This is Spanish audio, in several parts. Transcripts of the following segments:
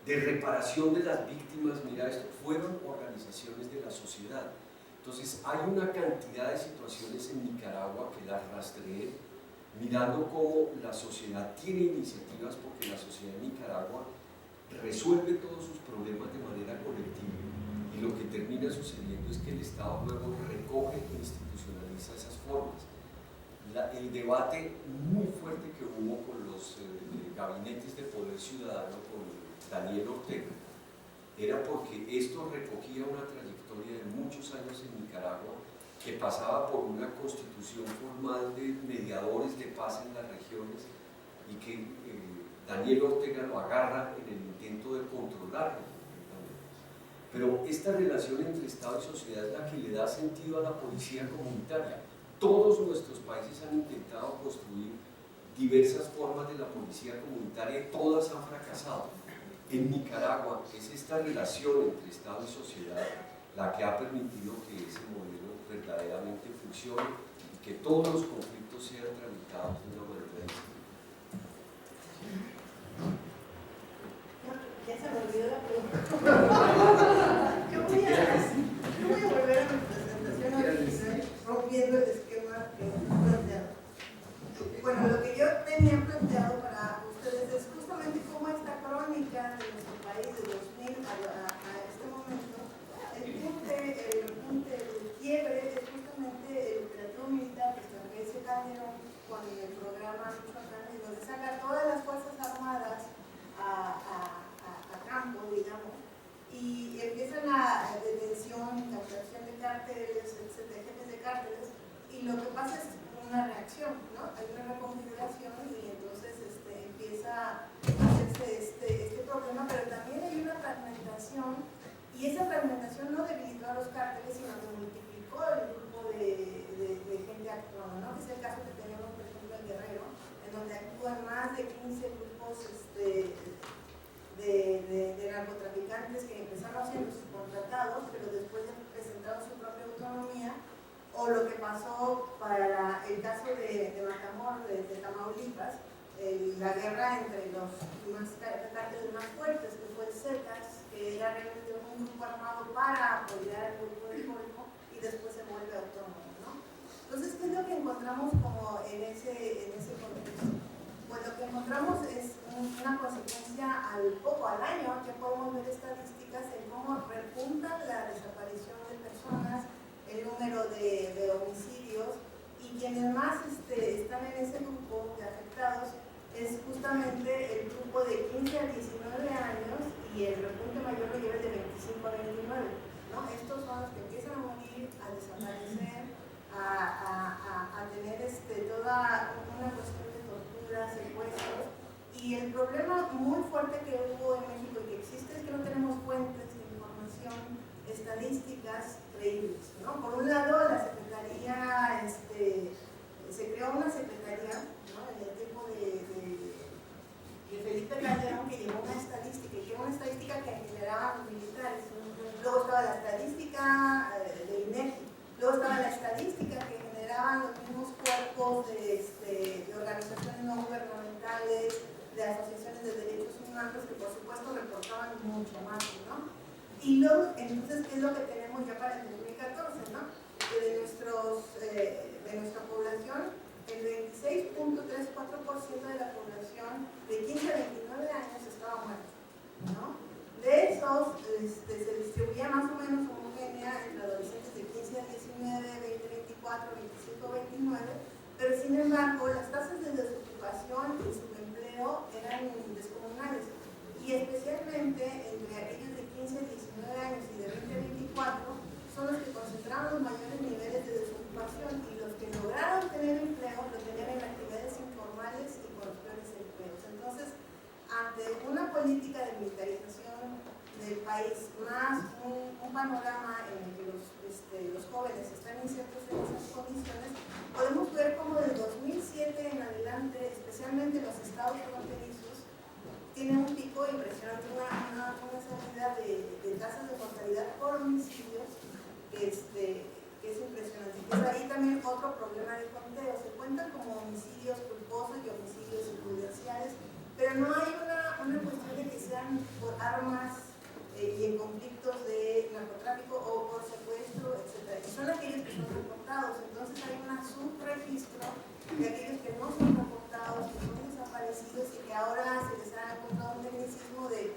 de reparación de las víctimas. Mira esto, fueron organizaciones de la sociedad. Entonces hay una cantidad de situaciones en Nicaragua que las rastreé, mirando cómo la sociedad tiene iniciativas, porque la sociedad de Nicaragua resuelve todos sus problemas de manera colectiva, y lo que termina sucediendo es que el Estado luego recoge e institucionaliza esas formas. El debate muy fuerte que hubo con los gabinetes de poder ciudadano, con Daniel Ortega, era porque esto recogía una trayectoria de muchos años en Nicaragua que pasaba por una constitución formal de mediadores de paz en las regiones, y que Daniel Ortega lo agarra en el intento de controlarlo. Pero esta relación entre Estado y sociedad es la que le da sentido a la policía comunitaria. Todos nuestros países han intentado construir diversas formas de la policía comunitaria y todas han fracasado. En Nicaragua es esta relación entre Estado y sociedad la que ha permitido que ese modelo verdaderamente funcione y que todos los conflictos sean tramitados de una manera distinta. Ya se me olvidó la pregunta. Yo voy a volver a mi presentación original, rompiendo el esquema que hemos planteado. Bueno, lo que yo tenía planteado para ustedes es justamente cómo esta crónica de nuestro país de 2000 a este momento, el quiebre es justamente el operativo militar que establece Calderón con el programa Michoacán, en donde saca todas las fuerzas armadas a campo, digamos, y empiezan la detención, captación de cárteles, etcétera, jefes de cárteles, y lo que pasa es una reacción, ¿no? Hay una reconfiguración y entonces empieza a hacerse este problema, pero también hay una fragmentación, y esa fragmentación no debilitó a los cárteles, sino que multiplicó el grupo de gente actuando, ¿no? Es el caso que tenemos, por ejemplo, en Guerrero, en donde actúan más de 15 grupos de narcotraficantes que empezaron siendo subcontratados, pero después presentaron su propia autonomía, o lo que pasó para el caso de Matamoros, de Tamaulipas, la guerra entre los cárteles más fuertes, que fue el Zetas, que era realmente un grupo armado para apoyar al grupo del Golfo, y después se vuelve autónomo, ¿no? Entonces, ¿qué es lo que encontramos como en ese contexto? Pues lo que encontramos es una consecuencia al año, que podemos ver estadísticas en cómo repunta la desaparición de personas, el número de homicidios, y quienes más están en ese grupo de afectados es justamente el grupo de 15 a 19 años, y el repunte mayor lo lleva de 25 a 29, ¿no? Estos son los que empiezan a morir, a desaparecer, a tener toda una cuestión de tortura, secuestros, y el problema muy fuerte que hubo en México y que existe es que no tenemos fuentes de información estadísticas creíbles, ¿no? Por un lado, la Secretaría, se creó una secretaría, ¿no? En el tiempo de Felipe Calderón, que llevó una estadística, que generaban los militares. Luego estaba la estadística de INEGI, luego estaba la estadística que generaban los mismos cuerpos de organizaciones no gubernamentales, de asociaciones de derechos humanos, que por supuesto reportaban mucho más, ¿no? Y luego, entonces, ¿qué es lo que tenemos ya para el 2014, ¿no? Que de nuestra población, el 26.34% de la población de 15 a 29 años estaba muerta, ¿no? De esos, se distribuía más o menos homogénea entre adolescentes de 15 a 19, 20, 24, 25, 29, pero sin embargo, las tasas de desocupación y subempleo eran descomunales, y especialmente entre aquellos de 15 a 19 años y de 20 a 24 son los que concentraban los mayores niveles de desocupación, y los que lograron tener empleo lo tenían en actividades informales y con los peores empleos. Entonces, ante una política de militarización del país, más un panorama en el que los jóvenes están insertos en esas condiciones, podemos ver cómo del 2007 en adelante, especialmente los estados fronterizos, tiene un pico impresionante, una salida de tasas de mortalidad por homicidios que es impresionante. Pues ahí también otro problema de conteo, se cuentan como homicidios culposos y homicidios imprudenciales, pero no hay una cuestión de que sean armas y en conflictos de narcotráfico o por secuestro, etc. Y son aquellos que son reportados. Entonces hay un subregistro de aquellos que no son reportados, que son desaparecidos y que ahora se les ha encontrado un tecnicismo de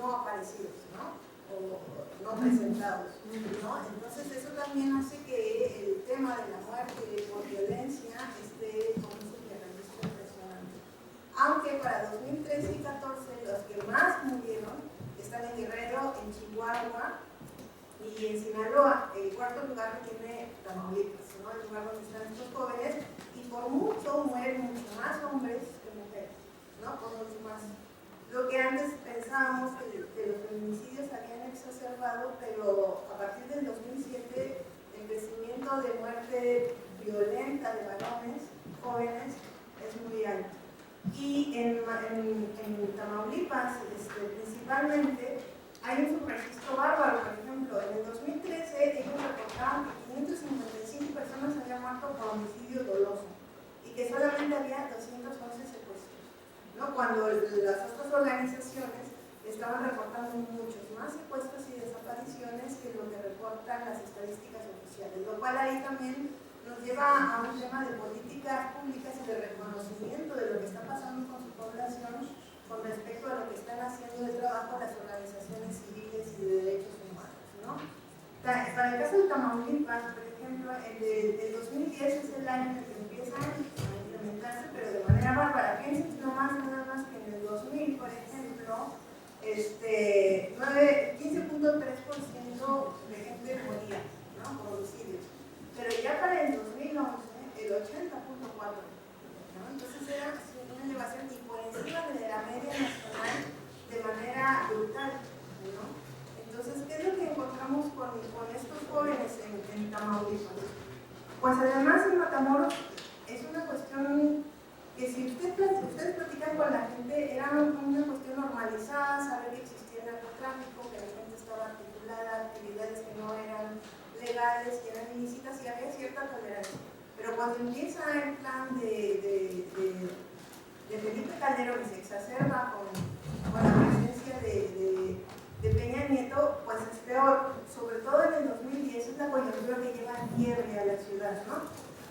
no aparecidos, ¿no? O no presentados, ¿no? Entonces eso también hace que el tema de la muerte por violencia esté con un subregistro impresionante. Aunque para 2013 y 2014 los que más murieron están en Guerrero, en Chihuahua y en Sinaloa. El cuarto lugar que tiene Tamaulipas, ¿no? El lugar donde están estos jóvenes, y por mucho mueren mucho más hombres que mujeres, ¿no? Por mucho más. Lo que antes pensábamos que los feminicidios habían exacerbado, pero a partir del 2007 el crecimiento de muerte violenta de varones jóvenes es muy alto. Y en Tamaulipas, principalmente, hay un subregistro bárbaro. Por ejemplo, en el 2013 ellos reportaban que 555 personas habían muerto por homicidio doloso y que solamente había 211 secuestros, ¿no? Cuando las otras organizaciones estaban reportando muchos más secuestros y desapariciones que lo que reportan las estadísticas oficiales, lo cual ahí también nos lleva a un tema de políticas públicas y de reconocimiento de lo que está pasando con su población con respecto a lo que están haciendo de trabajo las organizaciones civiles y de derechos humanos, ¿no? Para el caso de Tamaulipas, por ejemplo, el 2010 es el año en el que empiezan a implementarse, pero de manera bárbara. Piensen nada más que en el 2000, por ejemplo, 15.3% de gente moría, ¿no? Por homicidios. Pero ya para el 2011, el 80.4%, ¿no? Entonces era una elevación y por encima de la media nacional de manera brutal, ¿no? Entonces, ¿qué es lo que encontramos con estos jóvenes en Tamaulipas? Pues además en Matamoros es una cuestión que si ustedes platican con la gente, era una cuestión normalizada, saber que existía el narcotráfico, que la gente estaba articulada, actividades que no eran legales, que eran ilícitas y había cierta tolerancia. Pero cuando empieza el plan de Felipe Calderón y se exacerba con la presencia de Peña Nieto, pues es peor. Sobre todo en el 2010 es la coyuntura que lleva quiebre a la ciudad, ¿no?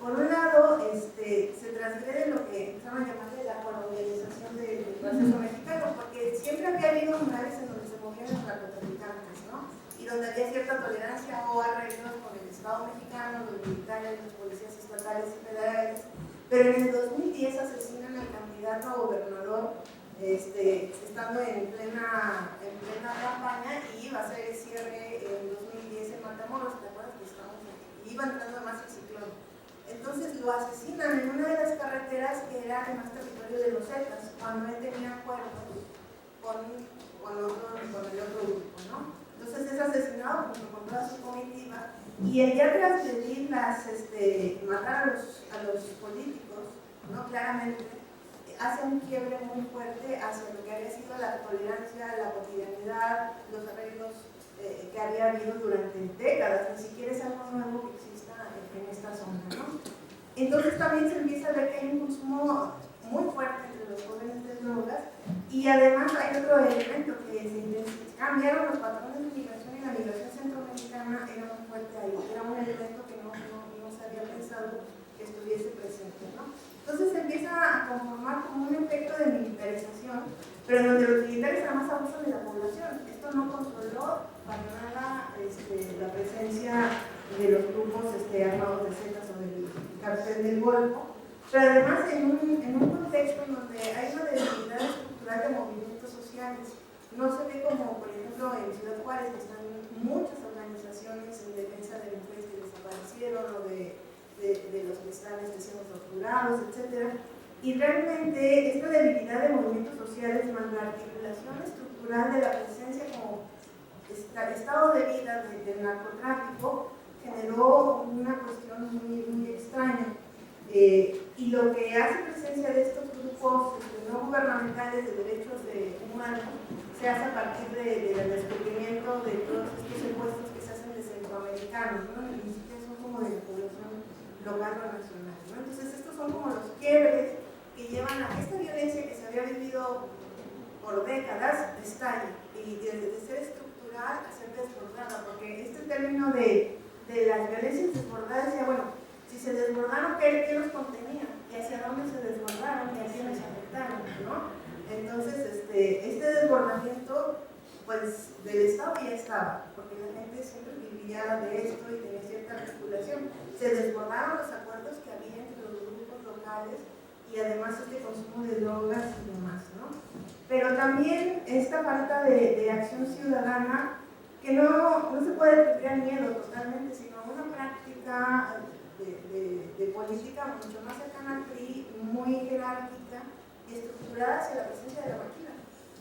Por un lado, se transgrede lo que empezaron a llamarle la colonialización del proceso mexicano, porque siempre había habido lugares en donde se movían los narcotraficantes, ¿no? Y donde había cierta tolerancia o arreglos con el Estado mexicano, los militares, los policías estatales y federales. Pero en el 2010 asesinan al candidato a gobernador, estando en plena campaña, y iba a ser el cierre en 2010 en Matamoros, ¿te acuerdas que iba entrando más el ciclón? Entonces lo asesinan en una de las carreteras que era además territorio de los Zetas, cuando él tenía acuerdos con el otro grupo, ¿no? Entonces es asesinado junto con toda su comitiva, y el ya transgredir matar a los políticos, ¿no? Claramente hace un quiebre muy fuerte hacia lo que había sido la tolerancia, la cotidianidad, los arreglos que había habido durante décadas. Ni siquiera es algo nuevo que exista en esta zona, ¿no? Entonces también se empieza a ver que hay un consumo muy fuerte entre los jóvenes de drogas, y además hay otro elemento que cambiaron los patrones de migración, y la migración centroamericana era muy fuerte ahí, era un elemento que no se había pensado que estuviese presente, ¿no? Entonces se empieza a conformar como un efecto de militarización, pero donde los militares además abusan de la población. Esto no controló para nada la presencia de los grupos armados de Zetas o del cartel del Golfo, pero además en un contexto en donde hay una debilidad estructural de movimientos sociales. No se ve como, por ejemplo, en Ciudad Juárez, que están muchas organizaciones en defensa de mujeres que desaparecieron o de los que están siendo torturados, etc. Y realmente esta debilidad de movimientos sociales más la articulación estructural de la presencia como estado de vida del narcotráfico generó una cuestión muy, muy extraña. Y lo que hace presencia de estos grupos no gubernamentales de derechos humanos se hace a partir del descubrimiento de todos estos secuestros que se hacen de centroamericanos, ¿no? Ni siquiera son como de la población local o nacional, ¿no? Entonces estos son como los quiebres que llevan a esta violencia que se había vivido por décadas estalle, y veces desbordada decía, bueno, si se desbordaron, ¿qué los contenía? ¿Y hacia dónde se desbordaron? ¿Y a quiénes afectaron? ¿No? Entonces, este desbordamiento, pues, del Estado ya estaba, porque la gente siempre vivía de esto y tenía cierta articulación. Se desbordaron los acuerdos que había entre los grupos locales y además este consumo de drogas y demás, ¿no? Pero también esta falta de acción ciudadana, que no se puede atribuir al miedo totalmente, sino a una práctica de política mucho más cercana al PRI, muy jerárquica y estructurada hacia la presencia de la máquina,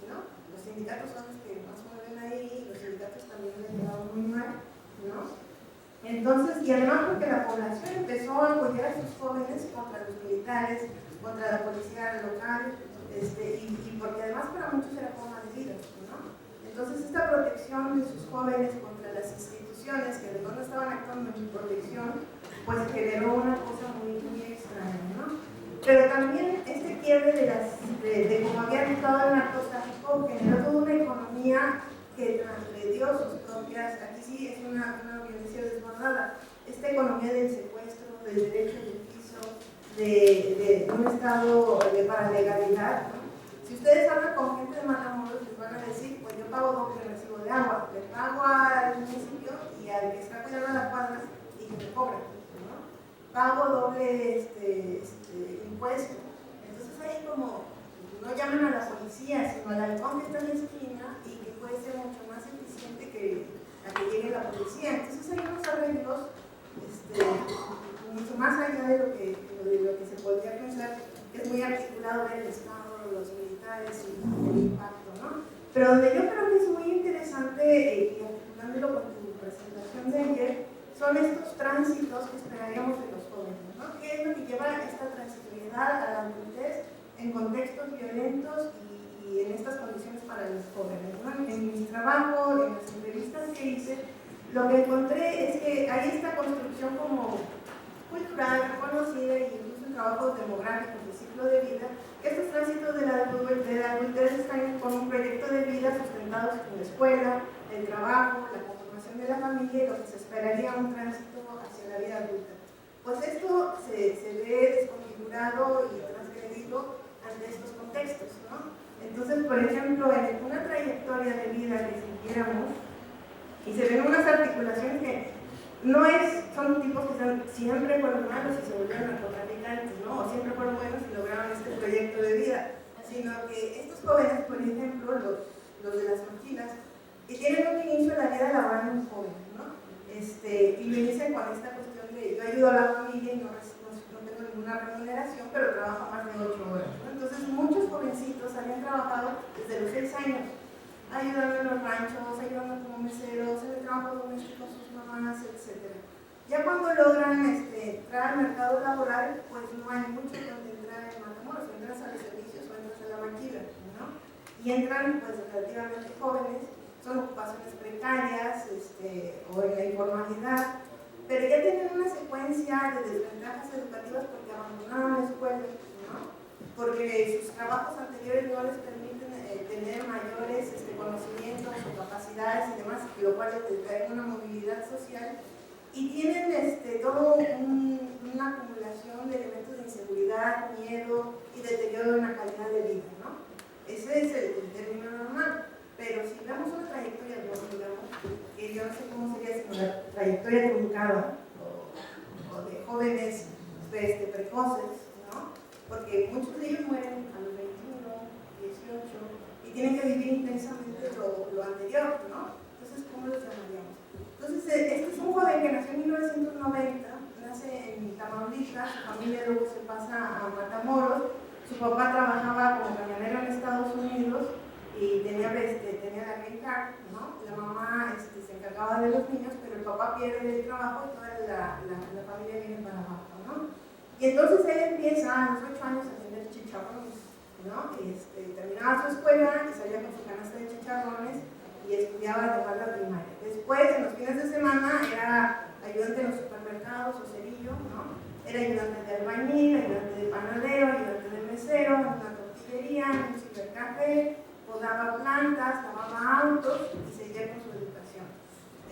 ¿no? Los sindicatos son los que más mueven ahí, los sindicatos también han llevado muy mal, ¿no? Entonces, y además porque la población empezó a apoyar a sus jóvenes contra los militares, contra la policía local, y porque además para muchos era forma de vida, ¿no? Entonces, esta protección de sus jóvenes contra las instituciones que además no estaban actuando en su protección, pues generó una cosa muy, muy extraña, ¿no? Pero también este quiebre de como había actuado el narcotráfico generó toda una economía que transgredió sus propias, aquí sí es una violencia desbordada, esta economía del secuestro, del derecho del piso, de un estado de paralegalidad, ¿no? Si ustedes hablan con gente de Matamoros, les van a decir, pues yo pago doble recibo de agua, le pago al municipio y al que está cuidando las cuadras y que me cobran, ¿no? Pago doble impuesto. Entonces ahí como no llaman a la policía, sino al halcón que está en la esquina y que puede ser mucho más eficiente que a que llegue la policía. Entonces hay unos arreglos mucho más allá de lo que se podría pensar, que es muy articulado del Estado, los militares y el impacto, ¿no? Pero donde yo creo que es muy interesante, y articulándolo con tu presentación de ayer, son estos tránsitos que esperaríamos de los jóvenes, ¿no? ¿Qué es lo que lleva esta transitoriedad a la adultez en contextos violentos y en estas condiciones para los jóvenes, ¿no? En mi trabajo, en las entrevistas que hice, lo que encontré es que hay esta construcción como cultural, reconocida y incluso en trabajos demográficos de ciclo de vida, que estos tránsitos de la adultez están con un proyecto de vida sustentados en la escuela, el trabajo, la conformación de la familia y lo que se esperaría un tránsito hacia la vida adulta. Pues esto se ve desconfigurado y transgredido ante estos contextos, ¿no? Entonces, por ejemplo, en una trayectoria de vida que siguiéramos, y se ven unas articulaciones que son tipos que siempre fueron malos y se volvieron narcotraficantes, ¿no? O siempre fueron buenos y lograron este proyecto de vida, sino que estos jóvenes, por ejemplo, los de las maquilas, que tienen un inicio en la vida laboral muy joven, ¿no? Y me dicen con esta cuestión de yo ayudo a la familia y no tengo ninguna remuneración, pero trabajo más de 8 horas, ¿no? Entonces muchos jovencitos habían trabajado desde los 6 años, ayudando en los ranchos, ayudando como meseros, en el trabajo doméstico con sus mamás, etc. Ya cuando logran entrar al mercado laboral, pues no hay mucho donde entrar en Matamoros, entras a los servicios o entras a la maquila, ¿no? Y entran pues relativamente jóvenes, son ocupaciones precarias o en la informalidad, pero ya tienen una secuencia de desventajas educativas porque abandonaron la escuela, ¿no? Porque sus trabajos anteriores no les permiten tener mayores conocimientos o capacidades y demás, lo cual les trae una movilidad social y tienen todo una acumulación de elementos de inseguridad, miedo y deterioro en la calidad de vida, ¿no? Ese es el término normal, pero si vemos una trayectoria, digamos, que yo no sé cómo sería la trayectoria truncada o de jóvenes precoces, ¿no? Porque muchos de ellos mueren a los 21, 18 y tienen que vivir intensamente lo anterior, ¿no? Entonces, ¿cómo los llamaríamos? Entonces, este es un joven que nació en 1990, nace en Tamaulipas, su familia luego se pasa a Matamoros, su papá trabajaba como camionero en Estados Unidos y tenía la green card, ¿no? La mamá se encargaba de los niños, pero el papá pierde el trabajo y toda la familia viene para abajo, ¿no? Y entonces él empieza a los 8 años a tener chicharrones, ¿no? Terminaba su escuela y salía con su canasta de chicharrones y estudiaba de la primaria. Después, en los fines de semana, era ayudante en los supermercados o cerillo, ¿no? Era ayudante de albañil, ayudante de panadero, ayudante de mesero, en una tortillería, en un cibercafé, podaba plantas, lavaba autos y seguía con su educación.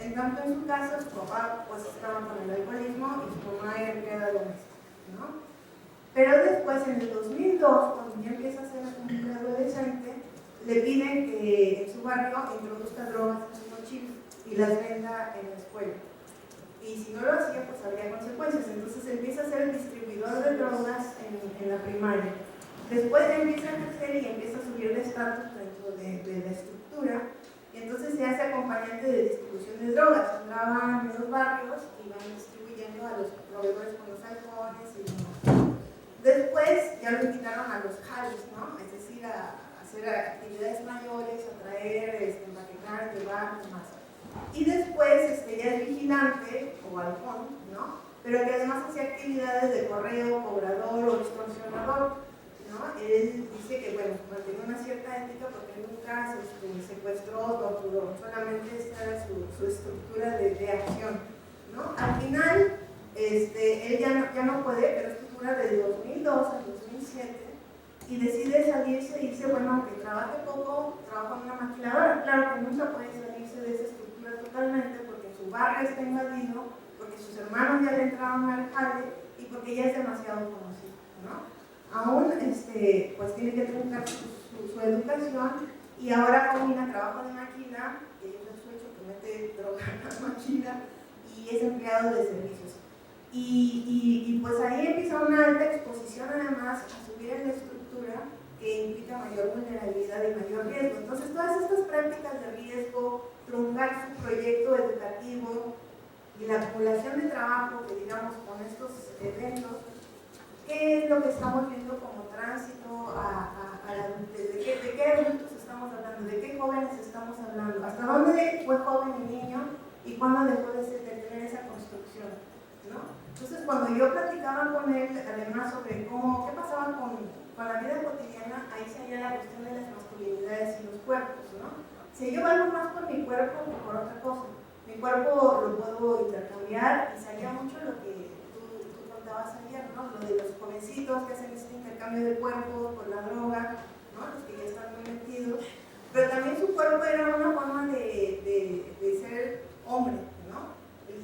En tanto en su caso, su papá pues estaba con el alcoholismo y su mamá era empleada doméstica, ¿no? Pero después, en el 2002, cuando ya empieza a ser un adolescente, le piden que en su barrio introduzca drogas en su mochila y las venda en la escuela. Y si no lo hacía, pues habría consecuencias. Entonces empieza a ser el distribuidor de drogas en la primaria. Después empieza a crecer y empieza a subir de estatus dentro de la estructura. Y entonces se hace acompañante de distribución de drogas. Entraban en los barrios y van distribuyendo a los proveedores con los halcones y demás. Después ya lo invitaron a los jales, ¿no? Es decir, a hacer actividades mayores, a traer, empaquetar, llevar, demás. Y después ya es vigilante o halcón, ¿no? Pero que además hacía actividades de correo, cobrador o extorsionador, ¿no? Él dice que, bueno, mantenía una cierta ética porque nunca secuestró, torturó, solamente esta era su estructura de acción, ¿no? Al final, él ya no puede, pero esto dura del 2002 al 2007 y decide salirse y dice, bueno, aunque trabaje poco, trabaja en una maquiladora. Claro que nunca puede salirse de esa estructura totalmente porque su barrio está invadido, porque sus hermanos ya le entraron al jale y porque ya es demasiado conocido, ¿no? Aún pues tiene que truncar su educación y ahora combina trabajo de máquina, que yo les he hecho que mete droga en la máquina, y es empleado de servicios. Y pues ahí empieza una alta exposición además a subir en la estructura que implica mayor vulnerabilidad y mayor riesgo. Entonces todas estas prácticas de riesgo, truncar su proyecto educativo y la acumulación de trabajo que digamos con estos eventos, ¿qué es lo que estamos viendo como tránsito a la adultez? ¿De qué adultos estamos hablando? ¿De qué jóvenes estamos hablando? ¿Hasta dónde fue joven y niño? ¿Y cuándo dejó de tener esa construcción? ¿No? Entonces, cuando yo platicaba con él, además sobre qué pasaba con la vida cotidiana, ahí salía la cuestión de las masculinidades y los cuerpos, ¿no? Si yo valgo más por mi cuerpo que por otra cosa, mi cuerpo lo puedo intercambiar y salía mucho lo que tú contabas ayer, ¿no? Lo de los jovencitos que hacen este intercambio de cuerpos por la droga, ¿no? Los que ya están muy metidos, pero también su cuerpo era una forma de ser hombre, ¿no?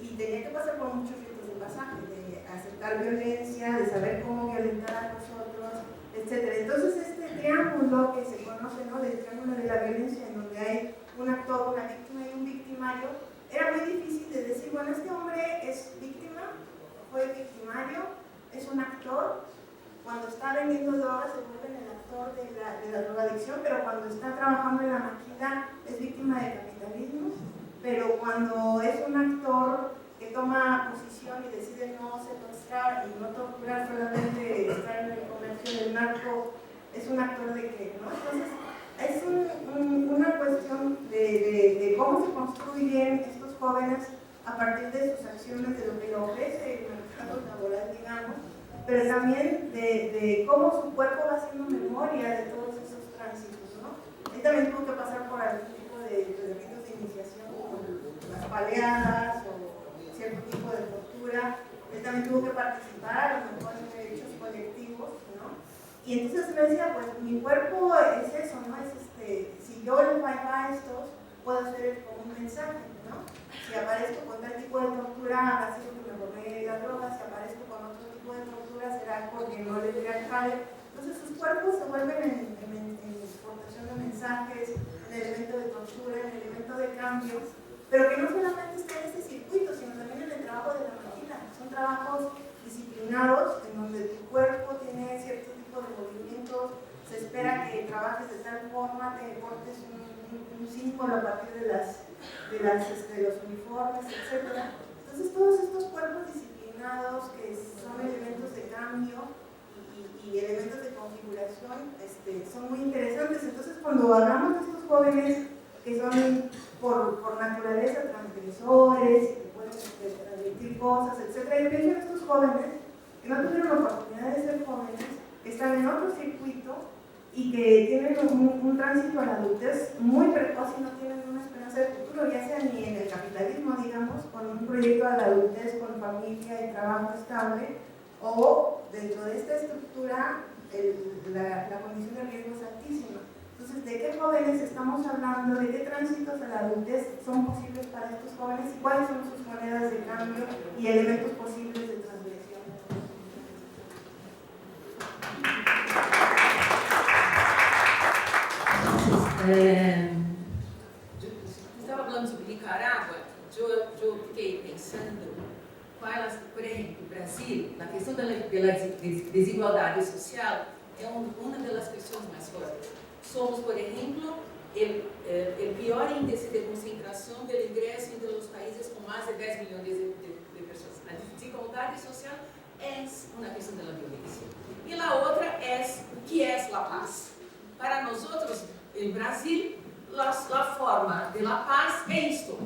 Y tenía que pasar por muchos ritos de pasaje, de aceptar violencia, de saber cómo violentar a los otros, etc. Entonces este triángulo que se conoce, ¿no? Del triángulo de la violencia, en donde hay un actor, una víctima y un victimario, era muy difícil de decir, bueno, este hombre es víctima, fue victimario, es un actor. Cuando está vendiendo drogas se vuelve en el actor de la drogadicción, pero cuando está trabajando en la maquila es víctima del capitalismo. Pero cuando es un actor que toma posición y decide no secuestrar y no torturar, solamente estar en el comercio del narco, es un actor de qué, ¿no? Entonces, es una cuestión de cómo se construyen estos jóvenes a partir de sus acciones, de lo que le ofrece el mercado laboral, digamos, pero también de cómo su cuerpo va haciendo memoria de todos esos tránsitos, ¿no? Él también tuvo que pasar por algún tipo de ritos de iniciación, como las paleadas o cierto tipo de tortura. Él también tuvo que participar a lo mejor en hechos colectivos, ¿no? Y entonces me decía, pues mi cuerpo es eso, ¿no? Es si yo le fallo a estos, puedo hacer como un mensaje, ¿no? Si aparezco con tal tipo de tortura, habrá sido que me robé la droga. Si aparezco con otro tipo de tortura, será porque no le di al jale. Entonces sus cuerpos se vuelven en exportación de mensajes, en elemento de tortura, en elemento de cambios, pero que no solamente está en este circuito, sino también en el trabajo de la máquina. Son trabajos disciplinados en donde tu cuerpo tiene cierto tipo de movimientos, se espera que trabajes de tal forma, que portes un símbolo a partir de los uniformes, etc. Entonces todos estos cuerpos disciplinados que son elementos de cambio y elementos de configuración son muy interesantes. Entonces cuando hablamos de estos jóvenes que son por naturaleza transgresores, que pueden transmitir cosas, etc., yo pienso en estos jóvenes que no tuvieron la oportunidad de ser jóvenes, que están en otro circuito y que tienen un tránsito a la adultez muy precoz y no tienen una esperanza de futuro, ya sea ni en el capitalismo, digamos, con un proyecto a la adultez, con familia y trabajo estable, o dentro de esta estructura la condición de riesgo es altísima. Entonces, ¿de qué jóvenes estamos hablando? ¿De qué tránsitos a la adultez son posibles para estos jóvenes? ¿Y cuáles son sus monedas de cambio y elementos posibles de transgresión? Estava falando sobre Nicarágua, eu fiquei pensando quais, por exemplo, o Brasil, na questão da desigualdade social, é uma das questões mais fortes. Somos, por exemplo, o pior índice de concentração do ingresso entre os países com mais de 10 milhões de pessoas. A desigualdade social é uma questão da violência. E a outra é o que é a paz. Para nós outros, no Brasil, a forma de la paz é isto,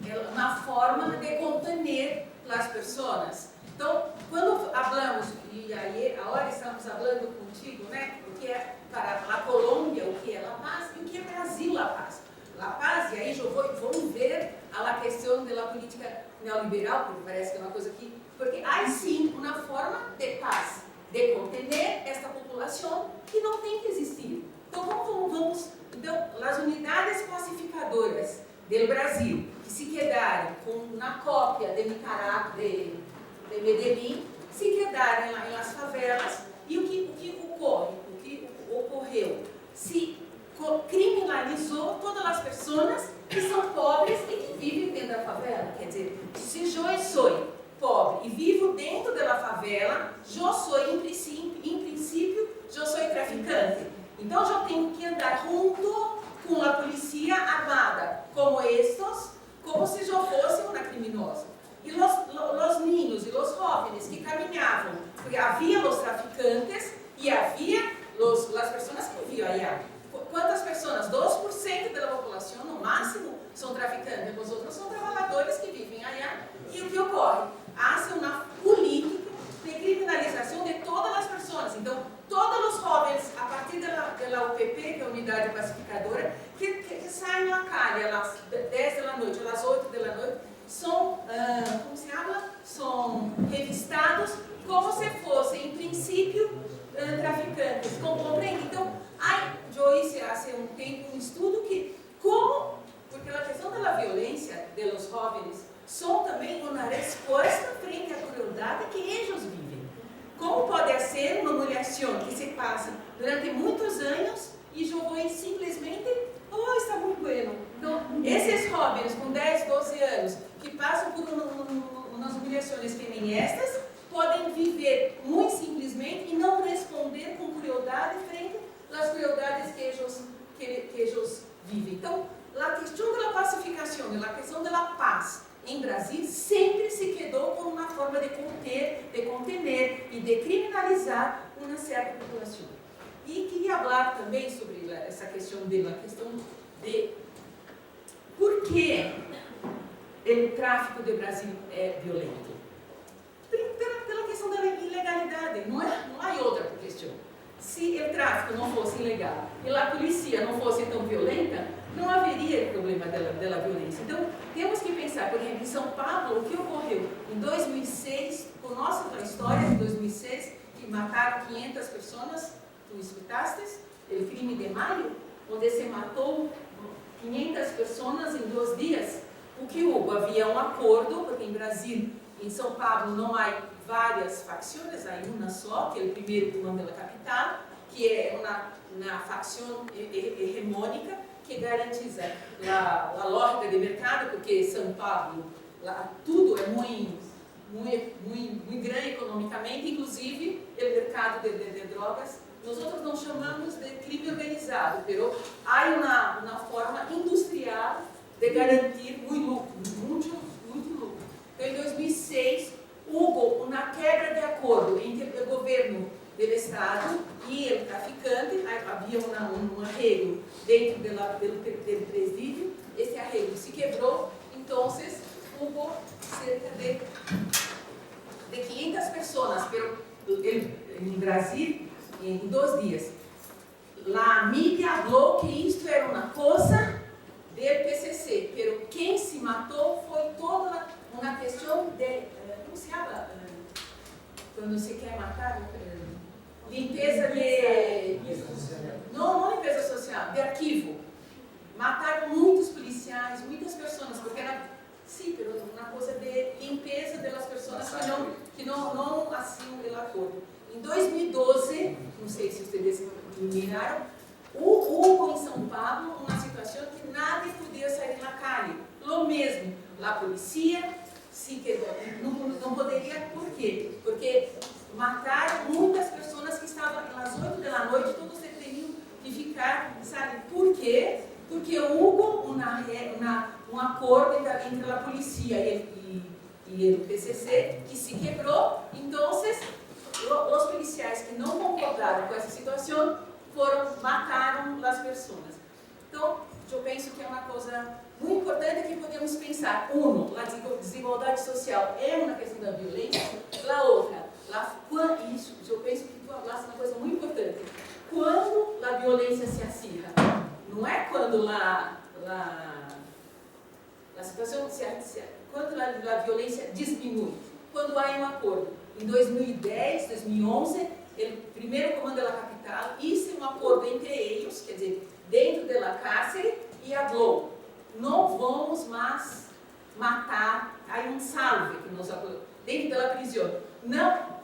é uma forma de conter as pessoas. Então, quando falamos, e aí agora estamos falando contigo, né, o que é para a Colômbia, o que é a paz e o que é Brasil a paz. A paz, e aí vamos ver a questão da política neoliberal, porque parece que é uma coisa que... Porque há sim uma forma de paz, de conter esta população que não tem que existir. Então, como vamos... Então, as unidades pacificadoras do Brasil, que se quedaram com uma cópia de Nicarágua, de Medellín, se quedaram lá nas favelas, e o que ocorreu? Se criminalizou todas as pessoas que são pobres e que vivem dentro da favela. Quer dizer, se eu sou pobre e vivo dentro da favela, eu sou, em princípio, eu sou traficante. Então, eu tenho que andar junto com a polícia armada, como estes, como se eu fosse uma criminosa. E os niños e os jovens que caminhavam, porque havia os traficantes e havia as pessoas que viviam allá. Quantas pessoas? 2% da população, no máximo, são traficantes, os outros são trabalhadores que vivem allá. E o que ocorre? Há uma política de criminalização de todas as pessoas. Então, todos os jovens, a partir da UPP, que é a Unidade Pacificadora, que saem na calle às 10 da noite, às 8 da noite, são, como se fala? São revistados como se fossem, em princípio, traficantes. Compreende? Então, eu hice há um tempo um estudo que, porque a questão da violência dos jovens são também uma resposta frente à crueldade que eles vivem. Como pode ser uma humilhação que se passa durante muitos anos e eu vou simplesmente, está muito bueno. Então, esses jovens com 10, 12 anos que passam por umas humilhações que nem estas, podem viver muito simplesmente e não responder com crueldade frente às crueldades que eles vivem. Então, a questão da pacificação, a questão da paz em Brasil sempre se quedou como uma forma de conter e de criminalizar uma certa população. E queria falar também sobre essa questão de por que o tráfico do Brasil é violento. Pela questão da ilegalidade, não há outra questão. Se o tráfico não fosse ilegal e a polícia não fosse tão violenta, não haveria problema da violência. Então, temos que pensar, por exemplo, em São Paulo, o que ocorreu em 2006, conosco a história de 2006, que mataram 500 pessoas, tu escutaste, o crime de maio, onde se matou 500 pessoas em 2 dias. O que houve? Havia um acordo, porque em Brasil, em São Paulo, não há várias facções, há uma só, que é o primeiro comando da capital, que é uma facção hegemônica, que garantiza a lógica de mercado, porque São Paulo, tudo é muito grande economicamente, inclusive o mercado de drogas. Nós outros não chamamos de crime organizado, mas há uma forma industrial de garantir muito lucro. Então, em 2006, houve uma quebra de acordo entre o governo do Estado e o traficante. Havia um arrego dentro do presídio. Esse arrego se quebrou, então houve cerca de 500 pessoas em Brasil em 2 dias. A mídia falou que isto era uma coisa do PCC, mas quem se matou foi toda uma questão de, como se chama? Quando se quer matar, limpeza de... Não limpeza social, de arquivo. Mataram muitos policiais, muitas pessoas, porque era, sim, pero uma coisa de limpeza das pessoas que não hacían o acordo. Em 2012, não sei se vocês miraram, houve em São Paulo uma situação que nadie podia sair na calle. Lo mesmo, a polícia se quedou, não poderia, por quê? Porque mataram muitas pessoas que estavam às 8 da noite, todos teriam que ficar, sabe por quê? Porque houve um acordo entre a polícia e o PCC que se quebrou. Então, os policiais que não concordaram com essa situação mataram as pessoas. Então, eu penso que é uma coisa muito importante que podemos pensar. A desigualdade social é uma questão da violência. A outra, isso, eu penso que tu falaste uma coisa muito importante. Quando a violência se acirra, não é quando a situação quando a violência diminui, quando há um acordo. Em 2010, 2011, o primeiro comando da capital hizo um acordo entre eles, quer dizer, dentro da cárcere, e falou: não vamos mais matar, há um salve que nos dentro da prisão. Não,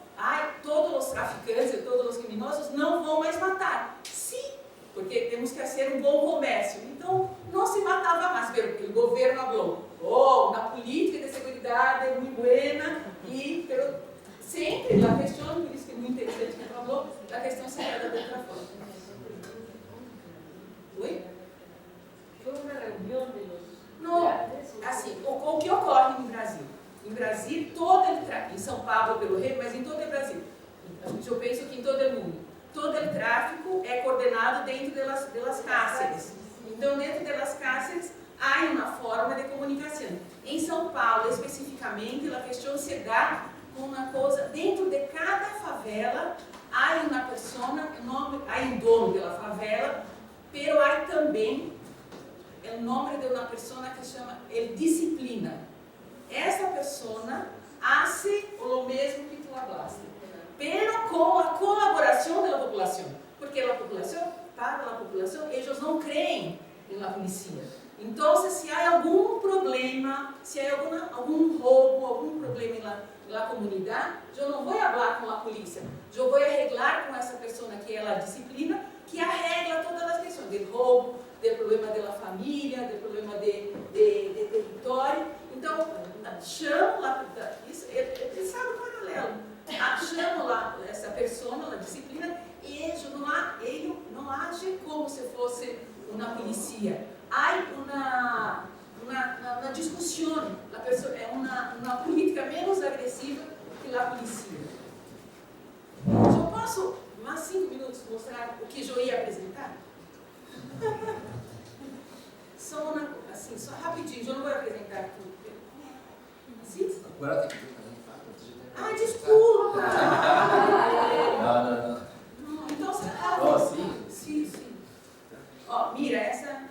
todos os traficantes e todos os criminosos não vão mais matar. Sim, porque temos que fazer um bom comércio. Então, não se matava mais, porque o governo falou: na política de seguridade é muito boa, pero sempre a questão, por isso que é muito interessante que ele falou, a questão seria da outra forma. Oi? Foi uma reunião de los... Não, assim, o que ocorre no Brasil? Em Brasil, em São Paulo, pelo Rio, mas em todo o Brasil. Eu penso que em todo o mundo. Todo o tráfico é coordenado dentro das cárceres. Então, dentro das cárceres, há uma forma de comunicação. Em São Paulo, especificamente, a questão se dá com uma coisa, dentro de cada favela, há uma pessoa, há um dono da favela, pero há também o nome de uma pessoa que chama disciplina. Essa pessoa hace o mesmo que tu falaste, pero com a colaboração da população, porque a população, para a população, eles não creem na polícia. Então, se há algum problema, se há algum roubo, algum problema na comunidade, eu não vou falar com a polícia, eu vou arreglar com essa pessoa que é a disciplina, que arregla todas as questões de roubo, do problema da família, do problema de território. Então, chamo lá, ele sabe o paralelo, chamo lá essa pessoa, a disciplina, e ele não age como se fosse uma polícia. Há uma discussão, a pessoa é uma política menos agressiva que a polícia. Eu posso, mais 5 minutos, mostrar o que eu ia apresentar? Só rapidinho, eu não vou apresentar tudo. Assim? Agora tem que ter desculpa! Não. Então, Sim. Sim. Mira, essa...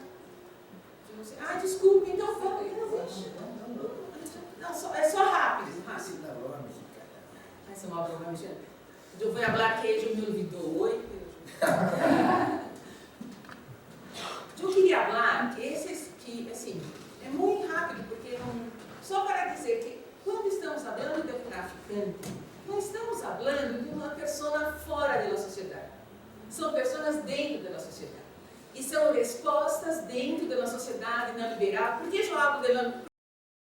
desculpa, então vamos. Não, é só rápido. Essa é uma broma mexicana. Eu vou falar que ele me olvidou. Oi? Eu queria falar que, assim, é muito rápido, porque só para dizer que quando estamos falando de traficante, não estamos falando de uma pessoa fora da sociedade. São pessoas dentro da sociedade. E são respostas dentro da sociedade, na liberal. Por que eu falo